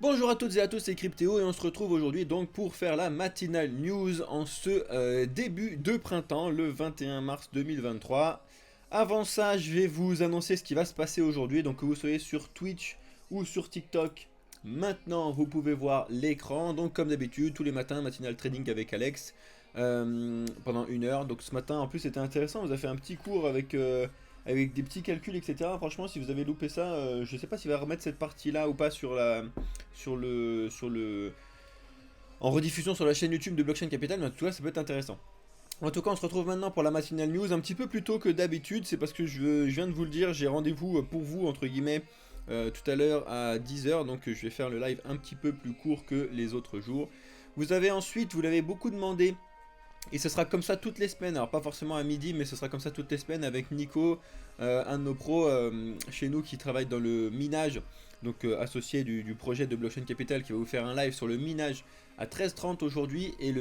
Bonjour à toutes et à tous, c'est Cryptéo et on se retrouve aujourd'hui donc pour faire la matinale news en ce début de printemps, le 21 mars 2023. Avant ça, je vais vous annoncer ce qui va se passer aujourd'hui, donc que vous soyez sur Twitch ou sur TikTok. Maintenant, vous pouvez voir l'écran, donc comme d'habitude, tous les matins, matinale trading avec Alex pendant 1 heure. Donc ce matin, en plus, c'était intéressant, on vous a fait un petit cours avec des petits calculs, etc. Franchement, si vous avez loupé ça, je sais pas s'il va remettre cette partie-là ou pas en rediffusion sur la chaîne YouTube de Blockchain Capital, mais en tout cas, ça peut être intéressant. En tout cas, on se retrouve maintenant pour la matinale news, un petit peu plus tôt que d'habitude, c'est parce que je viens de vous le dire, j'ai rendez-vous pour vous, entre guillemets, tout à l'heure à 10 h, donc je vais faire le live un petit peu plus court que les autres jours. Vous avez ensuite, vous l'avez beaucoup demandé, et ce sera comme ça toutes les semaines, alors pas forcément à midi, mais ce sera comme ça toutes les semaines avec Nico, un de nos pros chez nous qui travaille dans le minage, donc associé du projet de Blockchain Capital, qui va vous faire un live sur le minage à 13h30 aujourd'hui, et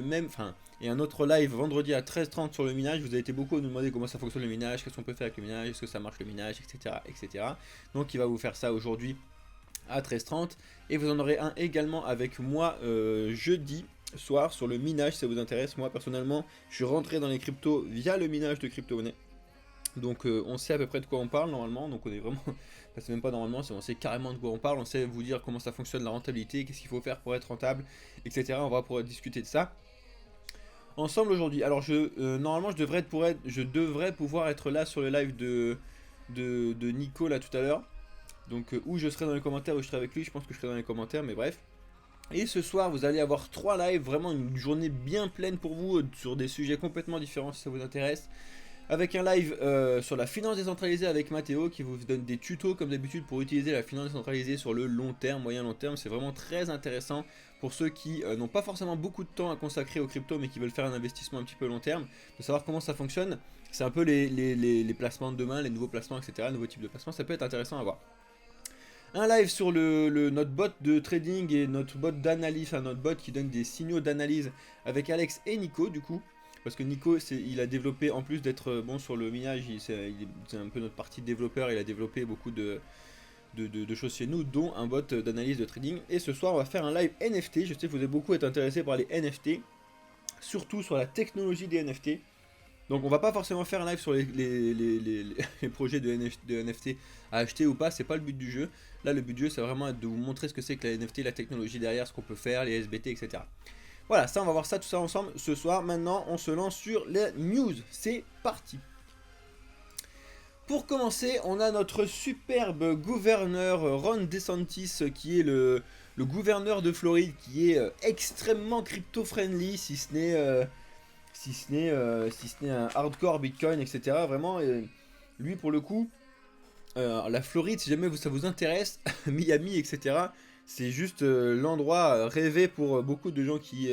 un autre live vendredi à 13h30 sur le minage. Vous avez été beaucoup à nous demander comment ça fonctionne le minage, qu'est-ce qu'on peut faire avec le minage, est-ce que ça marche le minage, etc. etc. Donc il va vous faire ça aujourd'hui à 13h30, et vous en aurez un également avec moi jeudi soir sur le minage si ça vous intéresse. Moi personnellement je suis rentré dans les cryptos via le minage de crypto-monnaie, donc on sait à peu près de quoi on parle normalement, donc on est vraiment, c'est même pas normalement, on sait carrément de quoi on parle, on sait vous dire comment ça fonctionne la rentabilité, qu'est-ce qu'il faut faire pour être rentable, etc. On va pouvoir discuter de ça ensemble aujourd'hui. Alors normalement je devrais pouvoir être là sur le live de Nico là tout à l'heure, donc où je serai dans les commentaires, où je serai avec lui, je pense que je serai dans les commentaires, mais bref. Et ce soir, vous allez avoir 3 lives, vraiment une journée bien pleine pour vous, sur des sujets complètement différents si ça vous intéresse. Avec un live sur la finance décentralisée avec Mathéo, qui vous donne des tutos comme d'habitude pour utiliser la finance décentralisée sur le long terme, moyen long terme. C'est vraiment très intéressant pour ceux qui n'ont pas forcément beaucoup de temps à consacrer aux cryptos, mais qui veulent faire un investissement un petit peu long terme, de savoir comment ça fonctionne. C'est un peu les placements de demain, les nouveaux placements, etc., nouveaux types de placements, ça peut être intéressant à voir. Un live sur notre bot de trading et notre bot d'analyse, enfin notre bot qui donne des signaux d'analyse avec Alex et Nico du coup. Parce que Nico, il a développé, en plus d'être bon sur le minage, c'est un peu notre partie développeur, il a développé beaucoup de choses chez nous, dont un bot d'analyse de trading. Et ce soir, on va faire un live NFT. Je sais que vous avez beaucoup été intéressés par les NFT, surtout sur la technologie des NFT. Donc on va pas forcément faire un live sur les projets de NFT à acheter ou pas, c'est pas le but du jeu. Là le but du jeu c'est vraiment de vous montrer ce que c'est que la NFT, la technologie derrière, ce qu'on peut faire, les SBT, etc. Voilà, ça on va voir ça tout ça ensemble ce soir. Maintenant on se lance sur les news, c'est parti. Pour commencer, on a notre superbe gouverneur Ron DeSantis qui est le gouverneur de Floride, qui est extrêmement crypto-friendly, si ce n'est un hardcore Bitcoin, etc. Vraiment, lui pour le coup, la Floride, si jamais ça vous intéresse, Miami, etc. C'est juste l'endroit rêvé pour beaucoup de gens qui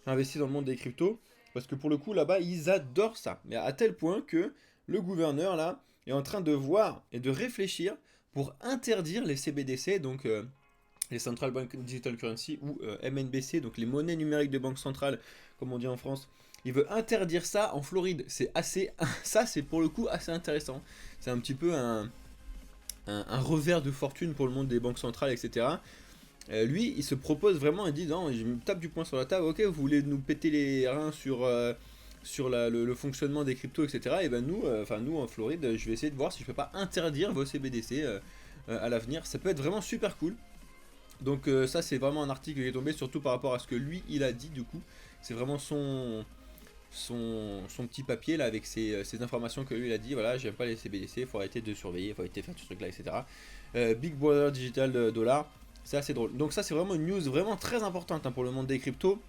investissent dans le monde des cryptos. Parce que pour le coup, là-bas, ils adorent ça. Mais à tel point que le gouverneur, là, est en train de voir et de réfléchir pour interdire les CBDC, donc les Central Bank Digital Currency, ou MNBC, donc les monnaies numériques de banque centrale, comme on dit en France. Il veut interdire ça en Floride. Ça c'est pour le coup assez intéressant. C'est un petit peu un revers de fortune pour le monde des banques centrales, etc. Lui, il se propose vraiment, il dit non, je me tape du poing sur la table, ok, vous voulez nous péter les reins sur le fonctionnement des cryptos, etc. Et ben nous en Floride, je vais essayer de voir si je peux pas interdire vos CBDC à l'avenir. Ça peut être vraiment super cool. Donc ça c'est vraiment un article qui est tombé, surtout par rapport à ce que lui il a dit du coup. C'est vraiment son petit papier là avec ces informations que lui il a dit. Voilà, j'aime pas les CBDC, faut arrêter de surveiller, faut arrêter de faire tout ce truc là, etc. Big Brother Digital Dollar, c'est assez drôle. Donc ça c'est vraiment une news vraiment très importante pour le monde des cryptos,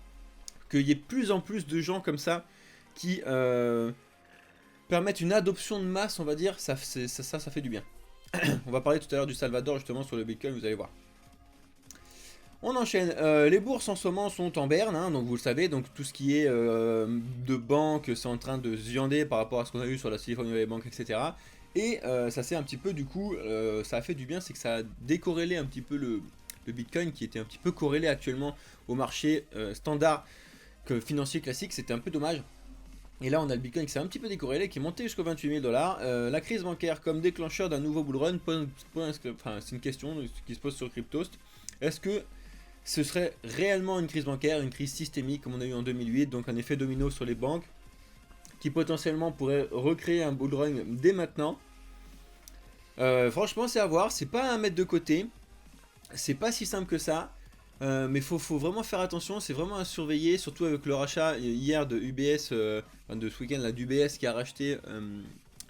qu'il y ait plus en plus de gens comme ça qui permettent une adoption de masse, on va dire. Ça fait du bien. On va parler tout à l'heure du Salvador justement sur le Bitcoin, vous allez voir. On enchaîne, les bourses en ce moment sont en berne, donc vous le savez, donc tout ce qui est de banque, c'est en train de se viander par rapport à ce qu'on a eu sur la Silicon Valley Bank, etc. Et ça c'est un petit peu du coup, ça a fait du bien, c'est que ça a décorrélé un petit peu le Bitcoin qui était un petit peu corrélé actuellement au marché standard financier classique, c'était un peu dommage. Et là on a le Bitcoin qui s'est un petit peu décorrélé, qui est monté jusqu'aux 28 000 $. La crise bancaire comme déclencheur d'un nouveau bull run, c'est une question qui se pose sur Cryptost. Est-ce que ce serait réellement une crise bancaire, une crise systémique comme on a eu en 2008, donc un effet domino sur les banques, qui potentiellement pourrait recréer un bull run dès maintenant. Franchement, c'est à voir, c'est pas à mettre de côté, c'est pas si simple que ça. Mais faut vraiment faire attention, c'est vraiment à surveiller, surtout avec le rachat hier de UBS, enfin de ce week-end là, d'UBS qui a racheté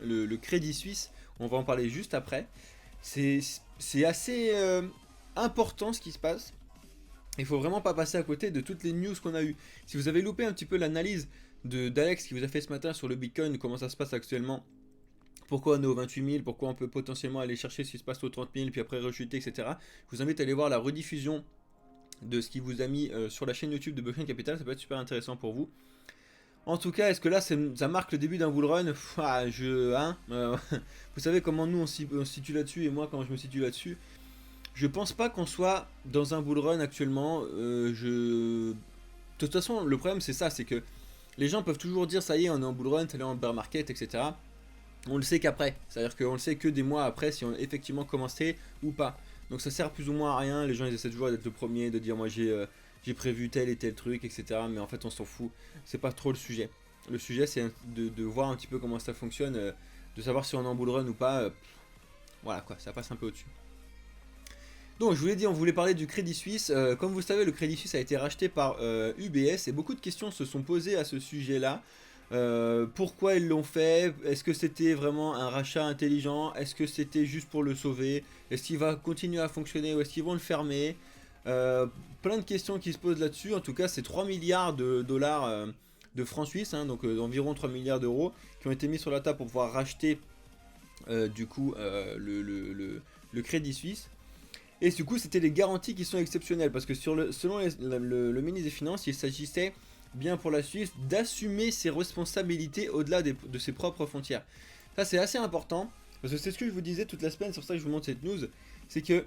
le Crédit Suisse. On va en parler juste après. C'est assez important ce qui se passe. Il faut vraiment pas passer à côté de toutes les news qu'on a eues. Si vous avez loupé un petit peu l'analyse d'Alex qui vous a fait ce matin sur le Bitcoin, comment ça se passe actuellement, pourquoi on est aux 28 000, pourquoi on peut potentiellement aller chercher ce qui se passe aux 30 000, puis après rechuter, etc. Je vous invite à aller voir la rediffusion de ce qu'il vous a mis sur la chaîne YouTube de Blockchain Capital, ça peut être super intéressant pour vous. En tout cas, est-ce que là ça marque le début d'un bull run? Vous savez comment nous on se situe là-dessus et moi quand je me situe là-dessus. Je pense pas qu'on soit dans un bull run actuellement. De toute façon, le problème c'est ça, c'est que les gens peuvent toujours dire ça y est, on est en bull run, ça y est en bear market, etc. On le sait qu'après, c'est-à-dire qu'on le sait que des mois après si on a effectivement commencé ou pas. Donc ça sert plus ou moins à rien, les gens ils essaient toujours d'être le premier, de dire moi j'ai prévu tel et tel truc, etc. Mais en fait on s'en fout, c'est pas trop le sujet. Le sujet c'est de voir un petit peu comment ça fonctionne, de savoir si on est en bull run ou pas. Voilà quoi, ça passe un peu au-dessus. Donc je vous l'ai dit, on voulait parler du Crédit Suisse. Comme vous le savez, le Crédit Suisse a été racheté par UBS et beaucoup de questions se sont posées à ce sujet-là. Pourquoi ils l'ont fait? Est-ce que c'était vraiment un rachat intelligent? Est-ce que c'était juste pour le sauver? Est-ce qu'il va continuer à fonctionner ou est-ce qu'ils vont le fermer? Plein de questions qui se posent là-dessus. En tout cas, c'est 3 milliards de dollars de francs suisses, hein, donc environ 3 milliards d'euros, qui ont été mis sur la table pour pouvoir racheter du coup le Crédit Suisse. Et du coup, c'était des garanties qui sont exceptionnelles parce que selon le ministre des Finances, il s'agissait bien pour la Suisse d'assumer ses responsabilités au-delà de ses propres frontières. Ça, c'est assez important parce que c'est ce que je vous disais toute la semaine, c'est pour ça que je vous montre cette news. C'est que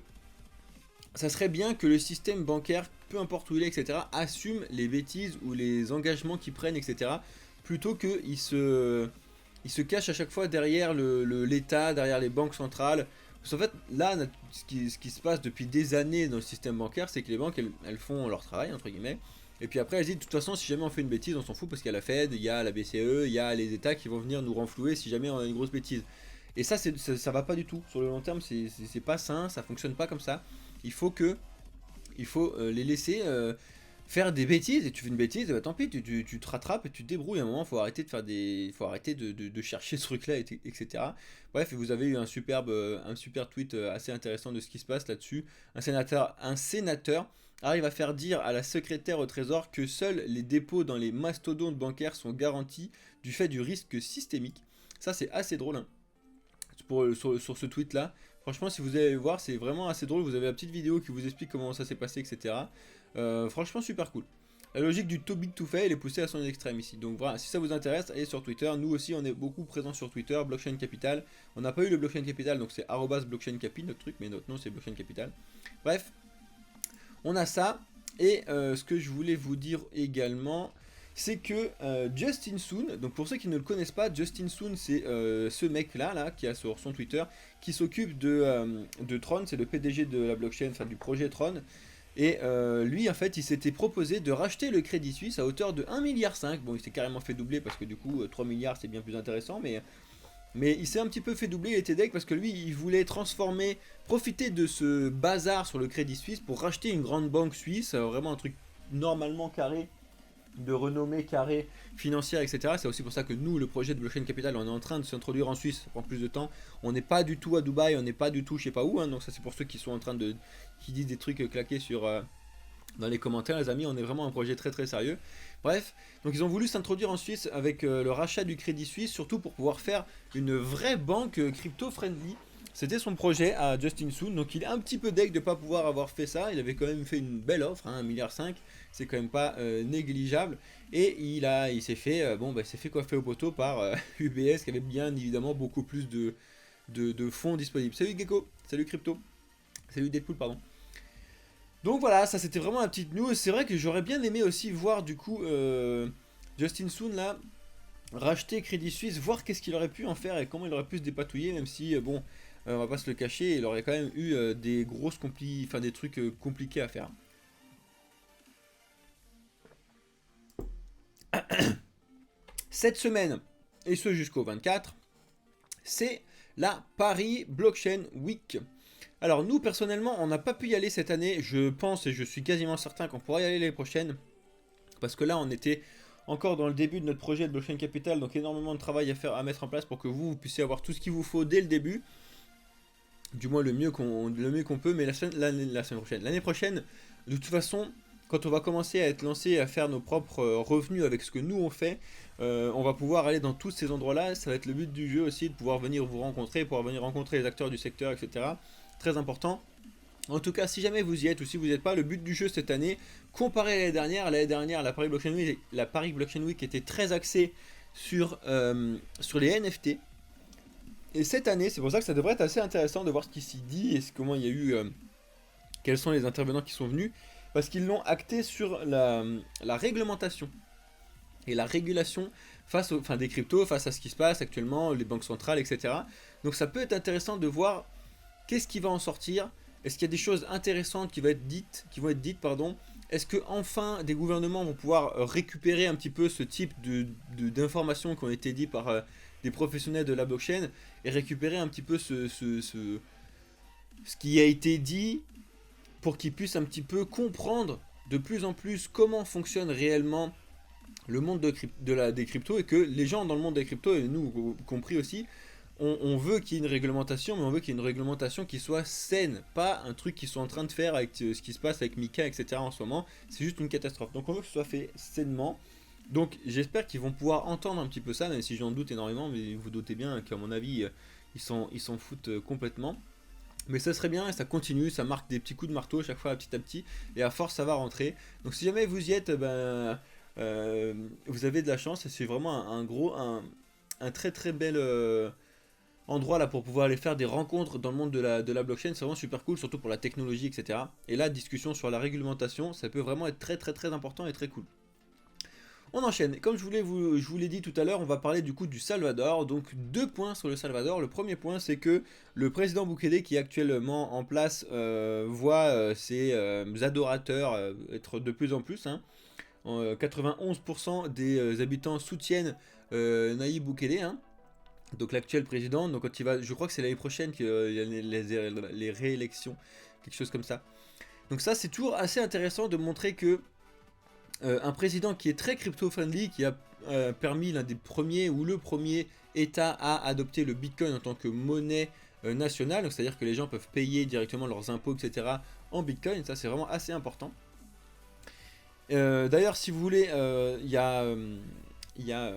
ça serait bien que le système bancaire, peu importe où il est, etc., assume les bêtises ou les engagements qu'ils prennent, etc., plutôt qu'ils se cachent à chaque fois derrière l'État, derrière les banques centrales. Parce qu'en fait, là, ce qui se passe depuis des années dans le système bancaire, c'est que les banques, elles font leur travail, entre guillemets. Et puis après, elles disent, de toute façon, si jamais on fait une bêtise, on s'en fout parce qu'il y a la Fed, il y a la BCE, il y a les États qui vont venir nous renflouer si jamais on a une grosse bêtise. Et ça va pas du tout. Sur le long terme, c'est pas sain, ça fonctionne pas comme ça. Il faut les laisser faire des bêtises, et tu fais une bêtise, et bah tant pis, tu te rattrapes et tu te débrouilles. À un moment, faut arrêter de chercher ce truc-là, etc. Bref, et vous avez eu un super tweet assez intéressant de ce qui se passe là-dessus. Un sénateur arrive à faire dire à la secrétaire au Trésor que seuls les dépôts dans les mastodontes bancaires sont garantis du fait du risque systémique. Ça, c'est assez drôle, hein, sur ce tweet-là. Franchement, si vous allez voir, c'est vraiment assez drôle. Vous avez la petite vidéo qui vous explique comment ça s'est passé, etc. Franchement, super cool. La logique du too big to fail est poussée à son extrême ici. Donc voilà, si ça vous intéresse, allez sur Twitter. Nous aussi, on est beaucoup présents sur Twitter, Blockchain Capital. On n'a pas eu le Blockchain Capital, donc c'est @blockchaincapi notre truc, mais notre nom c'est Blockchain Capital. Bref, on a ça. Et ce que je voulais vous dire également, c'est que Justin Sun, donc pour ceux qui ne le connaissent pas, Justin Sun c'est ce mec là qui a sur son Twitter, qui s'occupe de Tron, c'est le PDG de la blockchain, enfin du projet Tron. Et lui en fait il s'était proposé de racheter le Crédit Suisse à hauteur de 1,5 milliard. Bon, il s'est carrément fait doubler parce que du coup 3 milliards c'est bien plus intéressant, mais il s'est un petit peu fait doubler, il était deck parce que lui il voulait profiter de ce bazar sur le Crédit Suisse pour racheter une grande banque suisse, vraiment un truc normalement carré, de renommée carrée financière, etc. C'est aussi pour ça que nous, le projet de Blockchain Capital, on est en train de s'introduire en Suisse, ça prend plus de temps. On n'est pas du tout à Dubaï, on n'est pas du tout je sais pas où, hein, donc ça c'est pour ceux qui sont en train qui disent des trucs claqués dans les commentaires, les amis, on est vraiment un projet très très sérieux. Bref, donc ils ont voulu s'introduire en Suisse avec le rachat du Crédit Suisse, surtout pour pouvoir faire une vraie banque crypto-friendly. C'était son projet à Justin Sun, donc il est un petit peu deg de ne pas pouvoir avoir fait ça. Il avait quand même fait une belle offre, hein, 1,5 milliard, c'est quand même pas négligeable. Et il s'est fait, s'est fait coiffer au poteau par UBS qui avait bien évidemment beaucoup plus de fonds disponibles. Salut Gecko, salut Crypto, salut Deadpool, pardon. Donc voilà, ça c'était vraiment la petite news. C'est vrai que j'aurais bien aimé aussi voir du coup Justin Sun là racheter Crédit Suisse, voir qu'est-ce qu'il aurait pu en faire et comment il aurait pu se dépatouiller, même si on va pas se le cacher, il aurait quand même eu des trucs compliqués à faire. Cette semaine, et ce jusqu'au 24, c'est la Paris Blockchain Week. Alors nous personnellement on n'a pas pu y aller cette année, je pense et je suis quasiment certain qu'on pourra y aller l'année prochaine, parce que là on était encore dans le début de notre projet de Blockchain Capital, donc énormément de travail à faire, à mettre en place pour que vous puissiez avoir tout ce qu'il vous faut dès le début, du moins le mieux qu'on peut, mais la semaine prochaine, l'année prochaine, de toute façon, quand on va commencer à être lancé, à faire nos propres revenus avec ce que nous on fait, on va pouvoir aller dans tous ces endroits-là. Ça va être le but du jeu aussi, de pouvoir venir vous rencontrer, pouvoir venir rencontrer les acteurs du secteur, etc. Très important. En tout cas, si jamais vous y êtes ou si vous n'y êtes pas, le but du jeu cette année, comparé à l'année dernière, la Paris Blockchain Week était très axée sur les NFT. Et cette année, c'est pour ça que ça devrait être assez intéressant de voir ce qui s'y dit et comment il y a eu, quels sont les intervenants qui sont venus, parce qu'ils l'ont acté sur la réglementation et la régulation des cryptos face à ce qui se passe actuellement, les banques centrales, etc. Donc ça peut être intéressant de voir qu'est-ce qui va en sortir. Est-ce qu'il y a des choses intéressantes qui vont être dites, Est-ce que enfin des gouvernements vont pouvoir récupérer un petit peu ce type d'informations qui ont été dites par des professionnels de la blockchain et récupérer un petit peu ce qui a été dit pour qu'ils puissent un petit peu comprendre de plus en plus comment fonctionne réellement le monde des cryptos, et que les gens dans le monde des cryptos, et nous compris aussi, on veut qu'il y ait une réglementation, mais on veut qu'il y ait une réglementation qui soit saine, pas un truc qu'ils sont en train de faire avec ce qui se passe avec Mika, etc. en ce moment. C'est juste une catastrophe. Donc on veut que ce soit fait sainement. Donc j'espère qu'ils vont pouvoir entendre un petit peu ça, même si j'en doute énormément, mais vous doutez bien qu'à mon avis, ils s'en foutent complètement. Mais ça serait bien, et ça continue, ça marque des petits coups de marteau chaque fois petit à petit, et à force ça va rentrer. Donc si jamais vous y êtes, vous avez de la chance, et c'est vraiment un très très bel endroit là pour pouvoir aller faire des rencontres dans le monde de la blockchain. C'est vraiment super cool, surtout pour la technologie, etc. Et là, discussion sur la réglementation, ça peut vraiment être très très très important et très cool. On enchaîne. Comme je vous l'ai dit tout à l'heure, on va parler du coup du Salvador. Donc 2 points sur le Salvador. Le premier point, c'est que le président Bukele, qui est actuellement en place, voit ses adorateurs être de plus en plus. 91% des habitants soutiennent Nayib Bukele. Donc l'actuel président. Donc quand il va, je crois que c'est l'année prochaine qu'il y a les réélections, quelque chose comme ça. Donc ça, c'est toujours assez intéressant de montrer que un président qui est très crypto-friendly, qui a permis l'un des premiers ou le premier État à adopter le Bitcoin en tant que monnaie nationale, c'est-à-dire que les gens peuvent payer directement leurs impôts, etc. en Bitcoin. Ça, c'est vraiment assez important. D'ailleurs, si vous voulez, il y a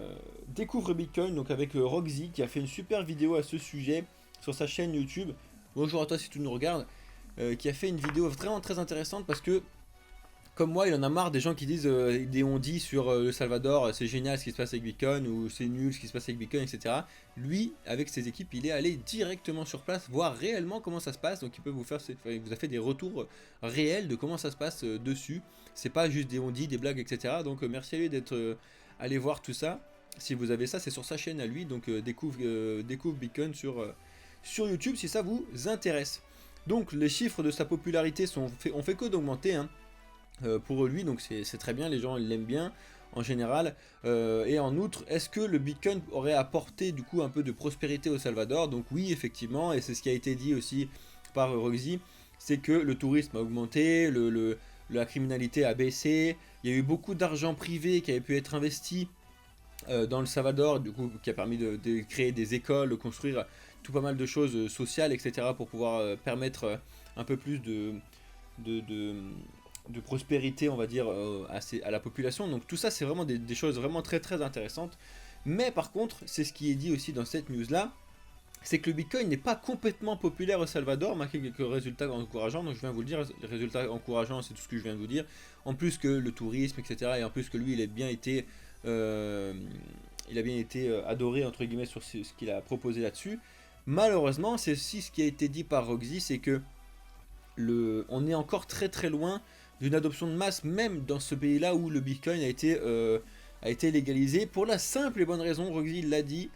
Découvre Bitcoin, donc avec Roxy, qui a fait une super vidéo à ce sujet sur sa chaîne YouTube. Bonjour à toi si tu nous regardes. Qui a fait une vidéo vraiment très intéressante, parce que comme moi, il en a marre des gens qui disent des on-dit sur le Salvador, c'est génial ce qui se passe avec Bitcoin, ou c'est nul ce qui se passe avec Bitcoin, etc. Lui, avec ses équipes, il est allé directement sur place, voir réellement comment ça se passe. Donc il peut il vous a fait des retours réels de comment ça se passe dessus. C'est pas juste des on-dit, des blagues, etc. Donc merci à lui d'être allé voir tout ça. Si vous avez ça, c'est sur sa chaîne à lui. Donc découvre Bitcoin sur YouTube si ça vous intéresse. Donc les chiffres de sa popularité ont fait que d'augmenter, pour lui, donc c'est très bien, les gens l'aiment bien en général. Et en outre, est-ce que le Bitcoin aurait apporté du coup un peu de prospérité au Salvador? Donc oui, effectivement, et c'est ce qui a été dit aussi par Roxy, c'est que le tourisme a augmenté, la criminalité a baissé, il y a eu beaucoup d'argent privé qui avait pu être investi dans le Salvador, du coup qui a permis de créer des écoles, de construire tout pas mal de choses sociales, etc. pour pouvoir permettre un peu plus de prospérité, on va dire, à la population. Donc tout ça, c'est vraiment des choses vraiment très très intéressantes. Mais par contre, c'est ce qui est dit aussi dans cette news-là, c'est que le Bitcoin n'est pas complètement populaire au Salvador, malgré quelques résultats encourageants. Donc je viens vous le dire, les résultats encourageants, c'est tout ce que je viens de vous dire. En plus que le tourisme, etc. Et en plus que lui, il a bien été adoré, entre guillemets, sur ce qu'il a proposé là-dessus. Malheureusement, c'est aussi ce qui a été dit par Roxy, c'est que on est encore très très loin d'une adoption de masse, même dans ce pays-là où le Bitcoin a été légalisé, pour la simple et bonne raison, Roxy l'a dit,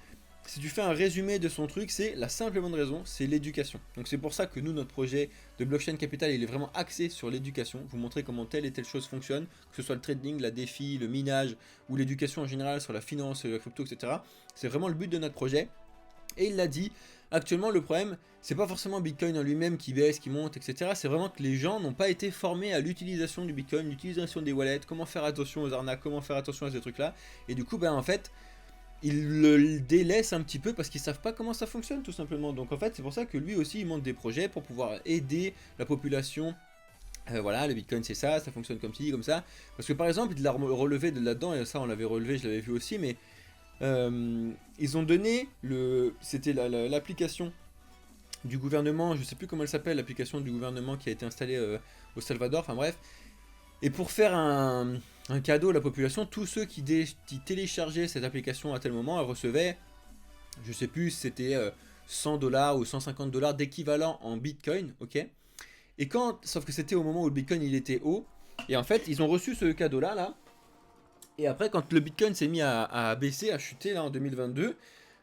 si tu fais un résumé de son truc, c'est la simple et bonne raison, c'est l'éducation. Donc c'est pour ça que nous, notre projet de Blockchain Capital, il est vraiment axé sur l'éducation. Vous montrer comment telle et telle chose fonctionne, que ce soit le trading, la défi, le minage, ou l'éducation en général sur la finance, la crypto, etc. C'est vraiment le but de notre projet. Et il l'a dit, actuellement le problème, c'est pas forcément Bitcoin en lui-même qui baisse, qui monte, etc. C'est vraiment que les gens n'ont pas été formés à l'utilisation du Bitcoin, l'utilisation des wallets, comment faire attention aux arnaques, comment faire attention à ces trucs-là. Et du coup, ben en fait, ils le délaissent un petit peu parce qu'ils savent pas comment ça fonctionne tout simplement. Donc en fait, c'est pour ça que lui aussi, il monte des projets pour pouvoir aider la population. Voilà, le Bitcoin c'est ça, ça fonctionne comme ci, comme ça. Parce que par exemple, il l'a relevé de là-dedans, et ça on l'avait relevé, je l'avais vu aussi, mais ils ont donné c'était l'application du gouvernement, je sais plus comment elle s'appelle, l'application du gouvernement qui a été installée au Salvador, enfin bref. Et pour faire un cadeau à la population, tous ceux qui téléchargeaient cette application à tel moment, elles recevaient, je sais plus si c'était 100 dollars ou 150 dollars d'équivalent en Bitcoin, ok. Et sauf que c'était au moment où le Bitcoin il était haut, et en fait ils ont reçu ce cadeau là, et après quand le Bitcoin s'est mis à baisser, à chuter là en 2022,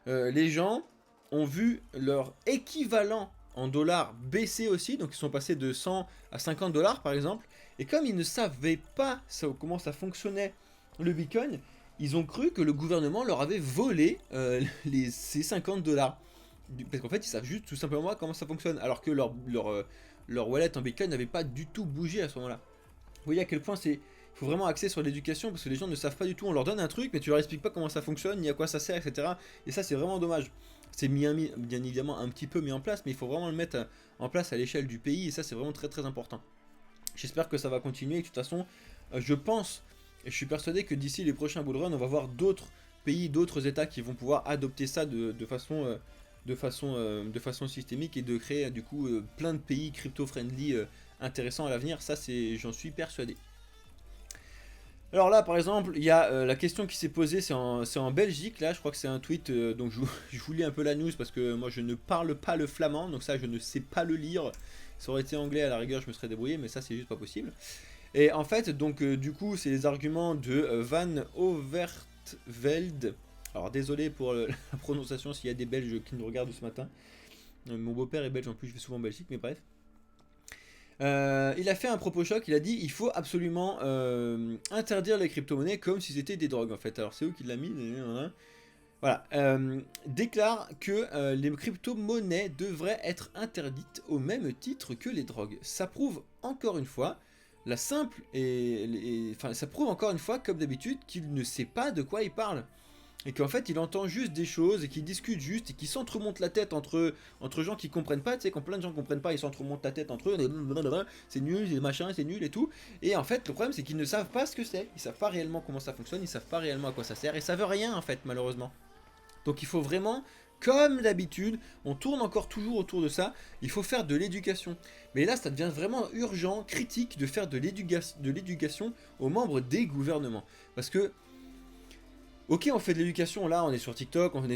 les gens ont vu leur équivalent en dollars baisser aussi, donc ils sont passés de 100 à 50 dollars par exemple, et comme ils ne savaient pas comment ça fonctionnait le Bitcoin, ils ont cru que le gouvernement leur avait volé ces 50 dollars. Parce qu'en fait, ils savent juste tout simplement comment ça fonctionne, alors que leur wallet en Bitcoin n'avait pas du tout bougé à ce moment-là. Vous voyez à quel point il faut vraiment axer sur l'éducation, parce que les gens ne savent pas du tout, on leur donne un truc, mais tu leur expliques pas comment ça fonctionne, ni à quoi ça sert, etc. Et ça, c'est vraiment dommage. C'est bien évidemment un petit peu mis en place, mais il faut vraiment le mettre en place à l'échelle du pays, et ça, c'est vraiment très très important. J'espère que ça va continuer, et de toute façon, je pense, et je suis persuadé que d'ici les prochains bullruns, on va voir d'autres pays, d'autres états qui vont pouvoir adopter ça de façon systémique, et de créer du coup plein de pays crypto-friendly intéressants à l'avenir. Ça, j'en suis persuadé. Alors là, par exemple, il y a la question qui s'est posée, c'est en Belgique, là, je crois que c'est un tweet, donc je vous lis un peu la news, parce que moi je ne parle pas le flamand, donc ça je ne sais pas le lire. Ça aurait été anglais, à la rigueur je me serais débrouillé, mais ça c'est juste pas possible. Et en fait, donc du coup, c'est les arguments de Van Overtveld. Alors désolé pour la prononciation s'il y a des Belges qui nous regardent ce matin. Mon beau-père est belge en plus, je vais souvent en Belgique, mais bref. Il a fait un propos choc, il a dit il faut absolument interdire les crypto-monnaies comme si c'était des drogues en fait. Alors c'est eux qui l'ont mis, voilà. Déclare que les crypto-monnaies devraient être interdites au même titre que les drogues. Ça prouve encore une fois la simple enfin ça prouve encore une fois comme d'habitude qu'il ne sait pas de quoi il parle. Et qu'en fait il entend juste des choses et qu'il discute juste et qu'il s'entremonte la tête entre gens qui comprennent pas, tu sais, quand plein de gens comprennent pas, ils s'entremontent la tête entre eux, c'est nul, c'est machin, c'est nul et tout. Et en fait le problème c'est qu'ils ne savent pas ce que c'est, ils savent pas réellement comment ça fonctionne, ils savent pas réellement à quoi ça sert et ça veut rien en fait malheureusement. Donc il faut vraiment, comme d'habitude, on tourne encore toujours autour de ça, il faut faire de l'éducation. Mais là ça devient vraiment urgent, critique de faire de l'éducation aux membres des gouvernements. Parce que ok, on fait de l'éducation, là, on est sur TikTok, on fait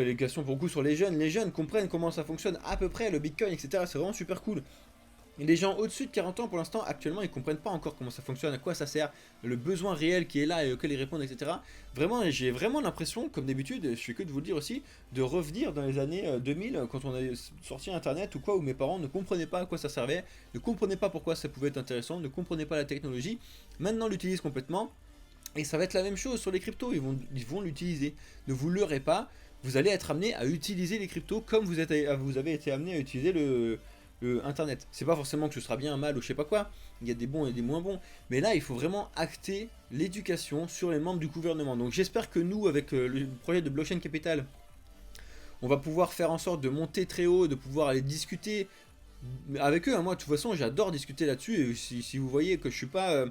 de l'éducation pour le coup sur les jeunes comprennent comment ça fonctionne à peu près, le Bitcoin, etc. C'est vraiment super cool. Et les gens au-dessus de 40 ans, pour l'instant, actuellement, ils comprennent pas encore comment ça fonctionne, à quoi ça sert, le besoin réel qui est là et auquel ils répondent, etc. Vraiment, j'ai vraiment l'impression, comme d'habitude, je suis que de vous le dire aussi, de revenir dans les années 2000, quand on avait sorti Internet ou quoi, où mes parents ne comprenaient pas à quoi ça servait, ne comprenaient pas pourquoi ça pouvait être intéressant, ne comprenaient pas la technologie. Maintenant, l'utilisent complètement. Et ça va être la même chose sur les cryptos, ils vont l'utiliser. Ne vous leurrez pas, vous allez être amené à utiliser les cryptos comme vous avez été amené à utiliser le Internet. C'est pas forcément que ce sera bien, mal ou je sais pas quoi, il y a des bons et des moins bons. Mais là, il faut vraiment acter l'éducation sur les membres du gouvernement. Donc j'espère que nous, avec le projet de Blockchain Capital, on va pouvoir faire en sorte de monter très haut, de pouvoir aller discuter avec eux. Moi, de toute façon, j'adore discuter là-dessus. Et si vous voyez que je suis pas...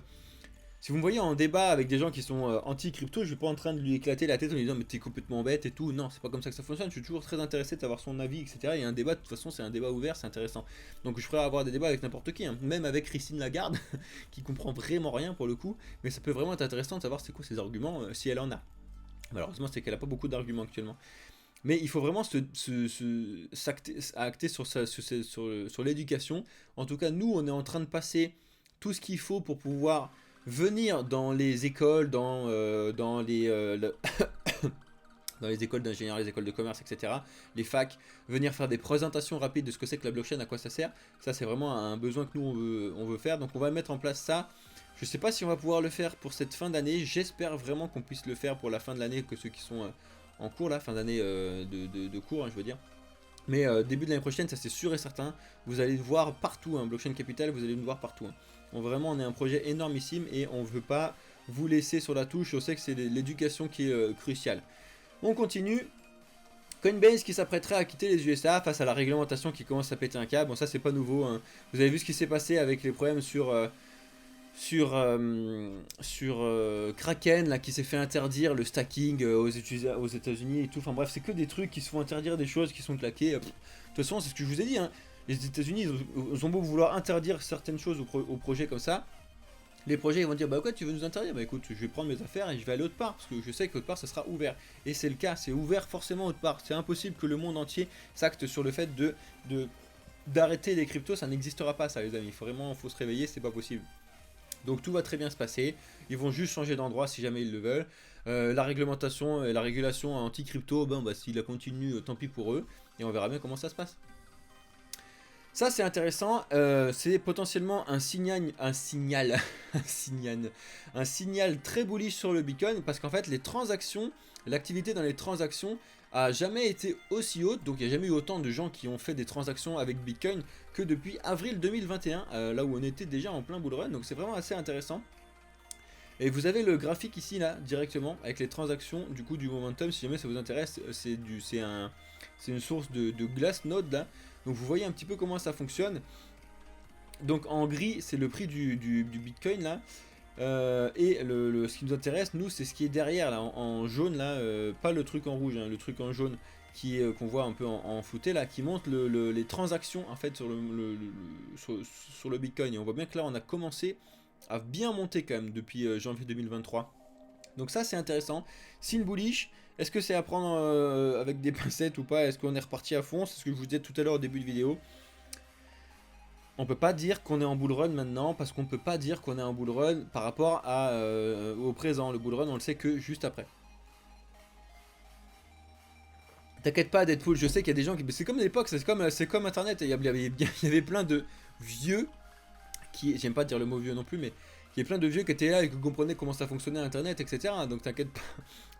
si vous me voyez en débat avec des gens qui sont anti-crypto, je suis pas en train de lui éclater la tête en lui disant mais t'es complètement bête et tout. Non, c'est pas comme ça que ça fonctionne. Je suis toujours très intéressé de savoir son avis, etc. Et un débat, de toute façon, c'est un débat ouvert, c'est intéressant. Donc je ferai avoir des débats avec n'importe qui, hein. Même avec Christine Lagarde, qui comprend vraiment rien pour le coup. Mais ça peut vraiment être intéressant de savoir c'est quoi ses arguments, si elle en a. Malheureusement, c'est qu'elle a pas beaucoup d'arguments actuellement. Mais il faut vraiment acter sur l'éducation. En tout cas, nous, on est en train de passer tout ce qu'il faut pour pouvoir venir dans les écoles, dans les dans les écoles d'ingénieurs, les écoles de commerce, etc. Les facs, venir faire des présentations rapides de ce que c'est que la blockchain, à quoi ça sert. Ça, c'est vraiment un besoin que nous, on veut faire. Donc, on va mettre en place ça. Je ne sais pas si on va pouvoir le faire pour cette fin d'année. J'espère vraiment qu'on puisse le faire pour la fin de l'année, que ceux qui sont en cours, là, fin d'année de cours, hein, je veux dire. Mais début de l'année prochaine, ça c'est sûr et certain. Vous allez le voir partout, hein, Blockchain Capital, vous allez nous voir partout. Hein. Vraiment, on est un projet énormissime et on ne veut pas vous laisser sur la touche. Je sais que c'est l'éducation qui est cruciale. On continue. Coinbase qui s'apprêterait à quitter les USA face à la réglementation qui commence à péter un câble. Bon, ça c'est pas nouveau. Hein. Vous avez vu ce qui s'est passé avec les problèmes sur Kraken là, qui s'est fait interdire le stacking aux États-Unis et tout. Enfin bref, c'est que des trucs qui se font interdire des choses qui sont claquées. De toute façon, c'est ce que je vous ai dit. Hein. Les États-Unis, ils ont beau vouloir interdire certaines choses aux projets comme ça. Les projets ils vont dire bah quoi tu veux nous interdire, bah écoute je vais prendre mes affaires et je vais aller autre part parce que je sais qu'autre part ça sera ouvert et c'est le cas, c'est ouvert forcément autre part, c'est impossible que le monde entier s'acte sur le fait d'arrêter les cryptos, ça n'existera pas ça les amis, faut se réveiller, c'est pas possible. Donc tout va très bien se passer, ils vont juste changer d'endroit si jamais ils le veulent. La réglementation et la régulation anti-crypto, bah s'il la continue tant pis pour eux et on verra bien comment ça se passe. Ça c'est intéressant, c'est potentiellement un signal très bullish sur le Bitcoin parce qu'en fait les transactions, l'activité dans les transactions a jamais été aussi haute, donc il n'y a jamais eu autant de gens qui ont fait des transactions avec Bitcoin que depuis avril 2021, là où on était déjà en plein bull run, donc c'est vraiment assez intéressant. Et vous avez le graphique ici là directement avec les transactions du coup du momentum, si jamais ça vous intéresse, c'est une source de Glassnode là. Donc vous voyez un petit peu comment ça fonctionne. Donc en gris c'est le prix du Bitcoin là. Et ce qui nous intéresse nous c'est ce qui est derrière là en jaune là, pas le truc en rouge, hein, le truc en jaune qu'on voit un peu en flouté là, qui montre les transactions en fait sur le Bitcoin. Et on voit bien que là on a commencé à bien monter quand même depuis janvier 2023. Donc ça c'est intéressant. Signe bullish, est-ce que c'est à prendre avec des pincettes ou pas? Est-ce qu'on est reparti à fond? C'est ce que je vous disais tout à l'heure au début de vidéo. On peut pas dire qu'on est en bull run maintenant parce qu'on peut pas dire qu'on est en bull run par rapport au présent. Le bull run on le sait que juste après. T'inquiète pas Deadpool, je sais qu'il y a des gens qui... C'est comme l'époque, c'est comme internet, il y avait plein de vieux qui... J'aime pas dire le mot vieux non plus mais... Il y a plein de vieux qui étaient là et qui comprenaient comment ça fonctionnait internet, etc. Donc t'inquiète pas.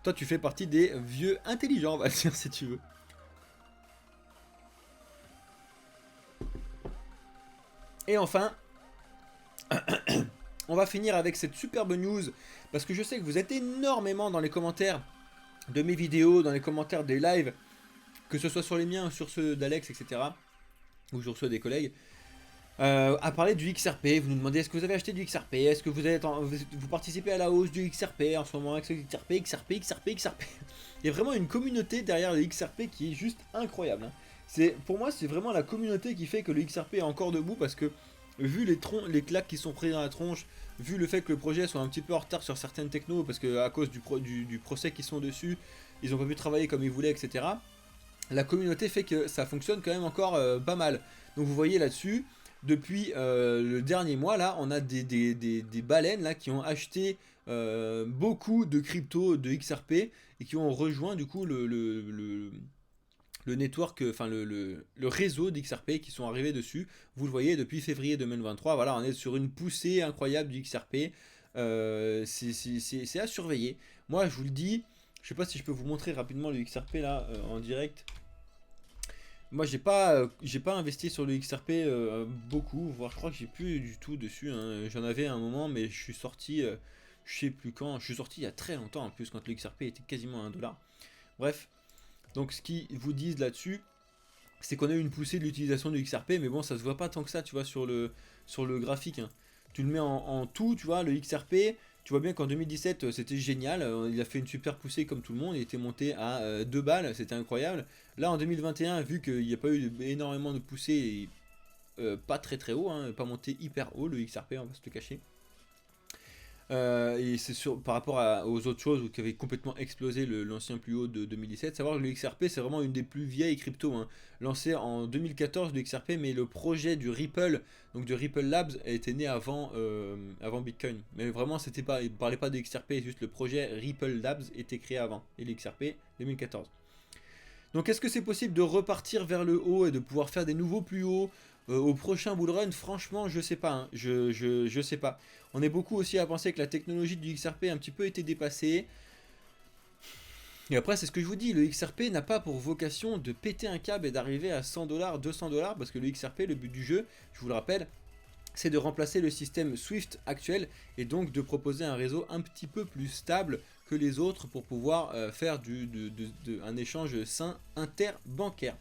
Toi tu fais partie des vieux intelligents, on va dire si tu veux. Et enfin, on va finir avec cette superbe news. Parce que je sais que vous êtes énormément dans les commentaires de mes vidéos, dans les commentaires des lives, que ce soit sur les miens ou sur ceux d'Alex, etc. Ou sur ceux des collègues. À parler du XRP, vous nous demandez est-ce que vous avez acheté du XRP, est-ce que vous participez à la hausse du XRP en ce moment avec ce XRP. Il y a vraiment une communauté derrière le XRP qui est juste incroyable. Hein. Pour moi c'est vraiment la communauté qui fait que le XRP est encore debout parce que vu les claques qui sont prises dans la tronche, vu le fait que le projet soit un petit peu en retard sur certaines technos parce que à cause du procès qui sont dessus, ils n'ont pas pu travailler comme ils voulaient, etc. La communauté fait que ça fonctionne quand même encore pas mal. Donc vous voyez là-dessus, depuis le dernier mois, là, on a des baleines là, qui ont acheté beaucoup de crypto de XRP et qui ont rejoint du coup le network, enfin le réseau d'XRP qui sont arrivés dessus. Vous le voyez depuis février 2023, voilà, on est sur une poussée incroyable du XRP. C'est à surveiller. Moi, je vous le dis, je sais pas si je peux vous montrer rapidement le XRP là en direct. Moi j'ai pas investi sur le XRP beaucoup, voire je crois que j'ai plus du tout dessus, hein. J'en avais à un moment mais je suis sorti, je sais plus quand, je suis sorti il y a très longtemps en plus quand le XRP était quasiment à 1 $. Bref, donc ce qu'ils vous disent là-dessus, c'est qu'on a eu une poussée de l'utilisation du XRP, mais bon ça se voit pas tant que ça tu vois sur le graphique, hein. Tu le mets en tout, tu vois, le XRP, tu vois bien qu'en 2017 c'était génial, il a fait une super poussée comme tout le monde, il était monté à 2 balles, c'était incroyable. Là en 2021, vu qu'il n'y a pas eu énormément de poussées, pas très haut, hein, pas monté hyper haut le XRP, on va se le cacher. Et c'est par rapport aux autres choses qui avaient complètement explosé l'ancien plus haut de 2017. Savoir que le XRP, c'est vraiment une des plus vieilles cryptos, hein. Lancé en 2014 le XRP, mais le projet du Ripple, donc du Ripple Labs, a été né avant Bitcoin. Mais vraiment, c'était pas, il ne parlait pas de XRP, juste le projet Ripple Labs était créé avant. Et le XRP, 2014. Donc est-ce que c'est possible de repartir vers le haut et de pouvoir faire des nouveaux plus hauts au prochain bull run? Franchement, je sais pas, hein. Je sais pas. On est beaucoup aussi à penser que la technologie du XRP a un petit peu été dépassée. Et après, c'est ce que je vous dis, le XRP n'a pas pour vocation de péter un câble et d'arriver à 100 $, 200 $, parce que le XRP, le but du jeu, je vous le rappelle, c'est de remplacer le système Swift actuel et donc de proposer un réseau un petit peu plus stable que les autres pour pouvoir faire un échange sain interbancaire.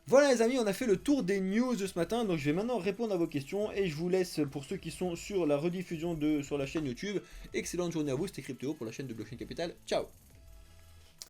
Voilà les amis, on a fait le tour des news de ce matin, donc je vais maintenant répondre à vos questions et je vous laisse pour ceux qui sont sur la rediffusion sur la chaîne YouTube. Excellente journée à vous, c'était Crypto pour la chaîne de Blockchain Capital. Ciao.